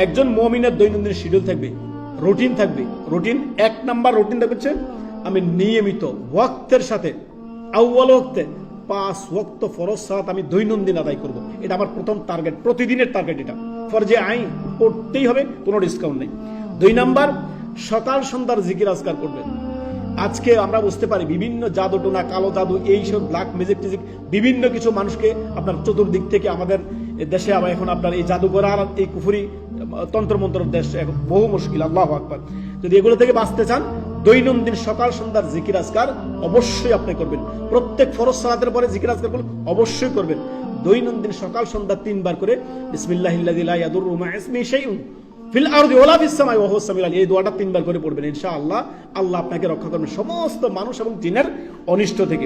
একজন মুমিনের দৈনন্দিন শিডিউল থাকবে, রুটিন থাকবে। রুটিন 1 নাম্বার রুটিন থাকছে আমি নিয়মিত ওয়াক্তের সাথে আউয়াল ওয়াক্তে 5 ওয়াক্ত ফরজ সালাত আমি দৈনন্দিন আদায় করব। এটা আমার প্রথম টার্গেট, প্রতিদিনের টার্গেট। এটা ফরজে আইন করতেই হবে, কোনো ডিসকাউন্ট নেই। 2 নাম্বার সকাল সন্ধ্যার জিকির আজকার করবেন। আজকে আমরা বুঝতে পারি বিভিন্ন জাদু টোনা, কালো জাদু, এইসব ব্ল্যাক ম্যাজিক টিজিক বিভিন্ন কিছু মানুষকে আপনার চতুর্দিক থেকে আমাদের দেশে আবার এখন আপনার এই জাদুঘর আর এই কুফুরি তন্ত্রমন্ত্রের দেশ এখন বহু মুশকিল। আল্লাহু আকবার। যদি এগুলো থেকে বাঁচতে চান দৈনন্দিন সকাল সন্ধ্যার জিকির আজকার অবশ্যই আপনি করবেন। প্রত্যেক ফরজ সালাতের পরে জিকির আজকার অবশ্যই করবেন। দৈনন্দিন সকাল সন্ধ্যা 3 বার করে বিসমিল্লাহিল্লাযী লা ইয়াদুররু মা ইসমিহি শাইউন ফিল আরদি ওয়ালা ফিস সামাই ওয়া হুয়াস সামিউল আলিম, এই দোয়াটা 3 বার করে পড়বেন। ইনশাআল্লাহ আল্লাহ আপনাকে রক্ষা করবেন সমস্ত মানুষ এবং জিনের অনিষ্ট থেকে।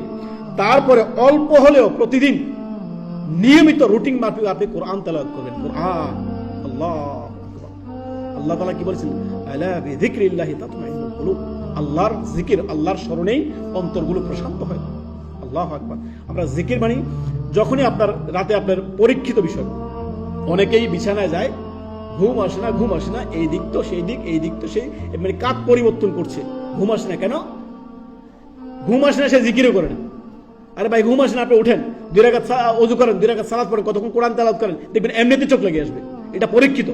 তারপরে অল্প হলেও প্রতিদিন নিয়মিত রুটিন মাফিক আপনি কোরআন তেলাওয়াত করবেন। কোরআন আল্লাহ তাআলা কি বলেছেন? আলা বিযিকরিল্লাহি তাতমাইন্নুল কুলুব। আল্লাহর জিকির, আল্লাহর স্মরণেই অন্তরগুলো প্রশান্ত হয়। আল্লাহু আকবার। আমরা জিকির মানে যখনই আপনার রাতে আপনার পরীক্ষিত বিষয়, অনেকেই বিছানায় যায়, ঘুম আসে না, এই দিক তো সেই দিক, এই দিক তো সেই, মানে কাজ পরিবর্তন করছে, ঘুম আসে না। কেন ঘুম আসে না? সে জিকিরও করে না। আরে ভাই ঘুম আসে না, আপনি উঠেন, 2 রাকাত ওযু করেন, 2 রাকাত সালাত পড়েন, কতক্ষণ কোরআন তেলাওয়াত করেন, দেখবেন এমনিতে চোখ লেগে আসবে। এটা পরীক্ষিত।